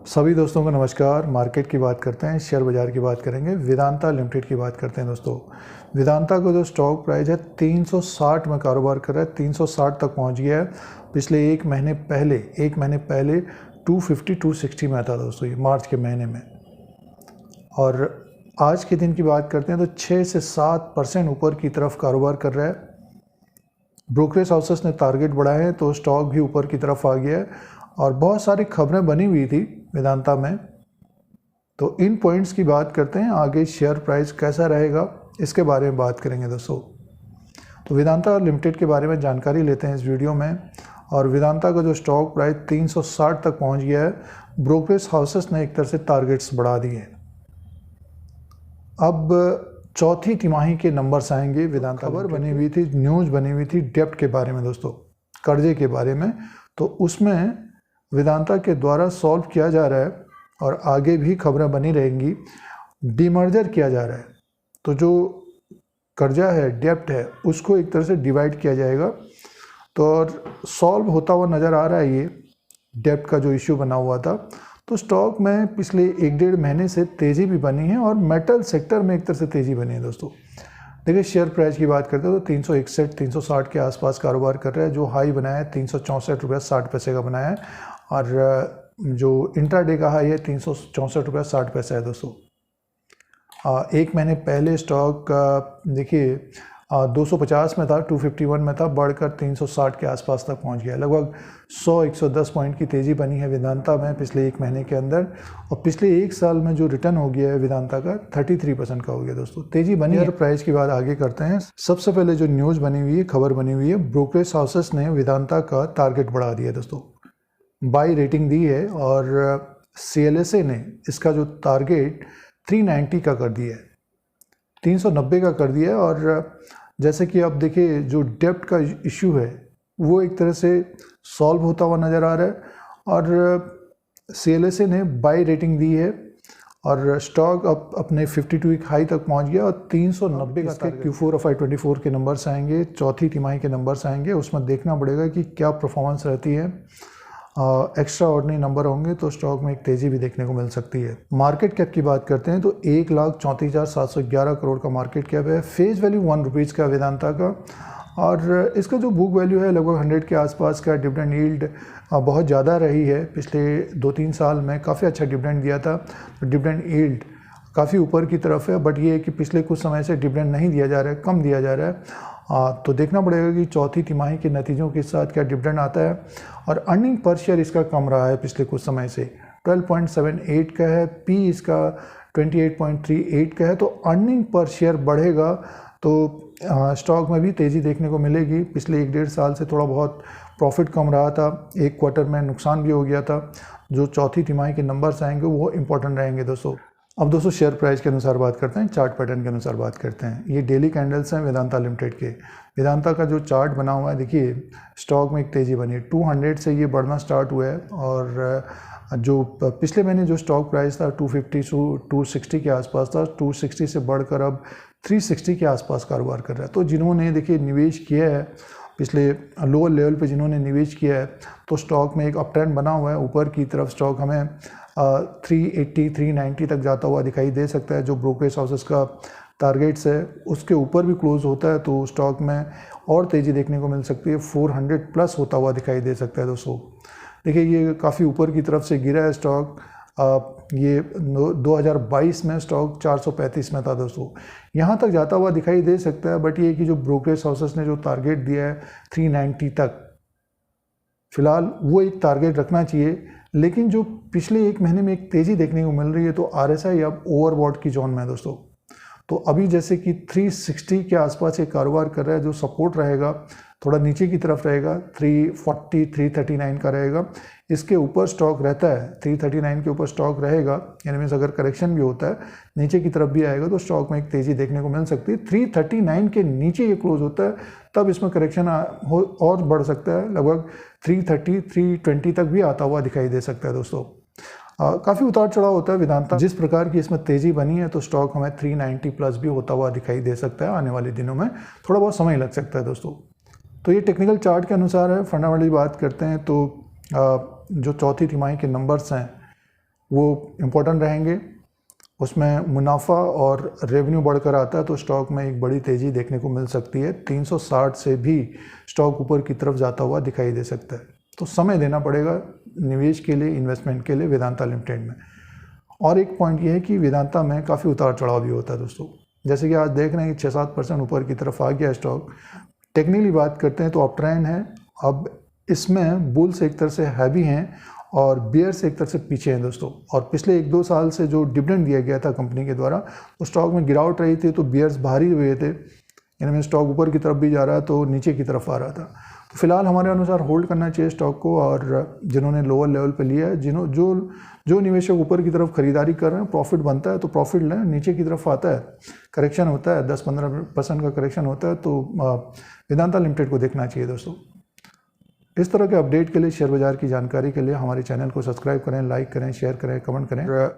सभी दोस्तों को नमस्कार। मार्केट की बात करते हैं, शेयर बाज़ार की बात करेंगे, वेदांता लिमिटेड की बात करते हैं। दोस्तों वेदांता को जो स्टॉक प्राइस है 360 में कारोबार कर रहा है, 360 तक पहुंच गया है। पिछले एक महीने पहले 250 260 में था दोस्तों, ये मार्च के महीने में। और आज के दिन की बात करते हैं तो 6 से 7% ऊपर की तरफ कारोबार कर रहा है। ब्रोकरेज हाउसेस ने टारगेट बढ़ाए हैं तो स्टॉक भी ऊपर की तरफ आ गया है। और बहुत सारी खबरें बनी हुई थी वेदांता में, तो इन पॉइंट्स की बात करते हैं। आगे शेयर प्राइस कैसा रहेगा इसके बारे में बात करेंगे दोस्तों। तो वेदांता लिमिटेड के बारे में जानकारी लेते हैं इस वीडियो में। और वेदांता का जो स्टॉक प्राइस 360 तक पहुंच गया है। ब्रोकरेज हाउसेस ने एक तरह से टारगेट्स बढ़ा दिए। अब चौथी तिमाही के नंबर्स आएंगे। वेदांता खबर बनी हुई थी, न्यूज़ बनी हुई थी डेब्ट के बारे में दोस्तों, कर्जे के बारे में। तो उसमें वेदांता के द्वारा सॉल्व किया जा रहा है और आगे भी खबरें बनी रहेंगी। डीमर्जर किया जा रहा है, तो जो कर्जा है, डेब्ट है, उसको एक तरह से डिवाइड किया जाएगा। तो और सॉल्व होता हुआ नज़र आ रहा है ये डेब्ट का जो इश्यू बना हुआ था। तो स्टॉक में पिछले 1-1.5 महीने से तेज़ी भी बनी है और मेटल सेक्टर में एक तरह से तेज़ी बनी है दोस्तों। देखिए शेयर प्राइस की बात करते हैं तो 361 360 के आसपास कारोबार कर रहा है। जो हाई बनाया है 364 रुपये 60 पैसे का बनाया है, और जो इंट्राडे का हाई है 364 रुपये 60 पैसे है दोस्तों। एक महीने पहले स्टॉक देखिए 250 में था, 251 में था, बढ़कर 360 के आसपास तक पहुंच गया। लगभग 100-110 पॉइंट की तेज़ी बनी है वेदांता में पिछले एक महीने के अंदर। और पिछले एक साल में जो रिटर्न हो गया है वेदांता का 33% का हो गया दोस्तों। तेज़ी बनी है। प्राइस की बात आगे करते हैं। सबसे पहले जो न्यूज़ बनी हुई है, खबर बनी हुई है, ब्रोकरेज हाउसेस ने वेदांता का टारगेट बढ़ा दिया दोस्तों, बाई रेटिंग दी है। और CLSA ने इसका जो टारगेट 390 का कर दिया है, 390 का कर दिया है। और जैसे कि आप देखिए जो डेब्ट का इश्यू है वो एक तरह से सॉल्व होता हुआ नज़र आ रहा है। और CLSA ने बाई रेटिंग दी है और स्टॉक अब अपने 52 वीक हाई तक पहुंच गया। और 390 का Q4 FY24 के नंबर्स आएंगे, चौथी तिमाही के नंबर्स आएंगे। उसमें देखना पड़ेगा कि क्या परफॉर्मेंस रहती है। एक्स्ट्रा ऑर्डिनरी नंबर होंगे तो स्टॉक में एक तेज़ी भी देखने को मिल सकती है। मार्केट कैप की बात करते हैं तो 1,34,711 करोड़ का मार्केट कैप है। फेस वैल्यू 1 रुपीज़ का वेदांता का, और इसका जो बुक वैल्यू है लगभग 100 के आसपास का। डिविडेंड यील्ड बहुत ज़्यादा रही है, पिछले 2-3 साल में काफ़ी अच्छा डिविडेंड दिया था। तो डिविडेंड यील्ड काफ़ी ऊपर की तरफ है, बट ये है कि पिछले कुछ समय से डिविडेंड नहीं दिया जा रहा है, कम दिया जा रहा है। तो देखना पड़ेगा कि चौथी तिमाही के नतीजों के साथ क्या डिविडेंड आता है। और अर्निंग पर शेयर इसका कम रहा है पिछले कुछ समय से, 12.78 का है, पी इसका 28.38 का है। तो अर्निंग पर शेयर बढ़ेगा तो स्टॉक में भी तेज़ी देखने को मिलेगी। पिछले 1-1.5 साल से थोड़ा बहुत प्रॉफिट कम रहा था, एक क्वार्टर में नुकसान भी हो गया था। जो चौथी तिमाही के नंबर्स आएंगे वो इंपॉर्टेंट रहेंगे दोस्तों। अब दोस्तों शेयर प्राइस के अनुसार बात करते हैं, चार्ट पैटर्न के अनुसार बात करते हैं। ये डेली कैंडल्स हैं वेदांता लिमिटेड के। वेदांता का जो चार्ट बना हुआ है, देखिए स्टॉक में एक तेज़ी बनी है, 200 से ये बढ़ना स्टार्ट हुआ है। और जो पिछले महीने जो स्टॉक प्राइस था 250 से 260 के आसपास था, 260 से बढ़कर अब 360 के आसपास कारोबार कर रहा है। तो जिन्होंने देखिए निवेश किया है, पिछले लोअर लेवल पे जिन्होंने निवेश किया है, तो स्टॉक में एक अप ट्रेंड बना हुआ है। ऊपर की तरफ स्टॉक हमें 380 390 तक जाता हुआ दिखाई दे सकता है। जो ब्रोकरेज हाउसेस का टारगेट्स है उसके ऊपर भी क्लोज होता है तो स्टॉक में और तेज़ी देखने को मिल सकती है, 400 प्लस होता हुआ दिखाई दे सकता है दोस्तों। देखिए ये काफ़ी ऊपर की तरफ से गिरा है स्टॉक। ये 2022 में स्टॉक 435 में था दोस्तों, यहाँ तक जाता हुआ दिखाई दे सकता है। बट ये कि जो ब्रोकरेज हाउसेस ने जो टारगेट दिया है 390 तक, फिलहाल वो एक टारगेट रखना चाहिए। लेकिन जो पिछले एक महीने में एक तेज़ी देखने को मिल रही है तो RSI अब ओवरबॉट की जोन में है दोस्तों। तो अभी जैसे कि 360 के आसपास एक कारोबार कर रहा है, जो सपोर्ट रहेगा थोड़ा नीचे की तरफ रहेगा, 340 339 का रहेगा। इसके ऊपर स्टॉक रहता है, 339 के ऊपर स्टॉक रहेगा, यानी मीन्स अगर करेक्शन भी होता है नीचे की तरफ भी आएगा तो स्टॉक में एक तेज़ी देखने को मिल सकती है। 339 के नीचे ये क्लोज होता है तब इसमें करेक्शन और बढ़ सकता है, लगभग 330 320 तक भी आता हुआ दिखाई दे सकता है दोस्तों। काफ़ी उतार चढ़ाव होता है वेदांता। जिस प्रकार की इसमें तेज़ी बनी है तो स्टॉक हमें 390 प्लस भी होता हुआ दिखाई दे सकता है। आने वाले दिनों में थोड़ा बहुत समय लग सकता है दोस्तों। तो ये टेक्निकल चार्ट के अनुसार है। फंडामेंटली बात करते हैं तो जो चौथी तिमाही के नंबर्स हैं वो इम्पोर्टेंट रहेंगे। उसमें मुनाफा और रेवेन्यू बढ़कर आता है तो स्टॉक में एक बड़ी तेज़ी देखने को मिल सकती है। 360 से भी स्टॉक ऊपर की तरफ जाता हुआ दिखाई दे सकता है। तो समय देना पड़ेगा निवेश के लिए, इन्वेस्टमेंट के लिए वेदांता लिमिटेड में। और एक पॉइंट ये है कि वेदांता में काफ़ी उतार चढ़ाव भी होता है दोस्तों। जैसे कि आज देख रहे हैं कि 6-7% ऊपर की तरफ आ गया स्टॉक। टेक्निकली बात करते हैं तो अप ट्रेंड है। अब इसमें बुल्स एक तरह से हैवी हैं और बियर्स एक तरह से पीछे हैं दोस्तों। और पिछले 1-2 साल से जो डिविडेंड दिया गया था कंपनी के द्वारा, तो स्टॉक में गिरावट रही थी, तो बियर्स भारी हुए थे, यानी स्टॉक ऊपर की तरफ भी जा रहा है तो नीचे की तरफ आ रहा था। तो फिलहाल हमारे अनुसार होल्ड करना चाहिए स्टॉक को। और जिन्होंने लोअर लेवल पे लिया है, जो निवेशक ऊपर की तरफ खरीदारी कर रहे हैं, प्रॉफिट बनता है तो प्रॉफिट लें। नीचे की तरफ आता है, करेक्शन होता है, 10-15% का करेक्शन होता है, तो वेदांता लिमिटेड को देखना चाहिए दोस्तों। इस तरह के अपडेट के लिए, शेयर बाजार की जानकारी के लिए हमारे चैनल को सब्सक्राइब करें, लाइक करें, शेयर करें, कमेंट करें।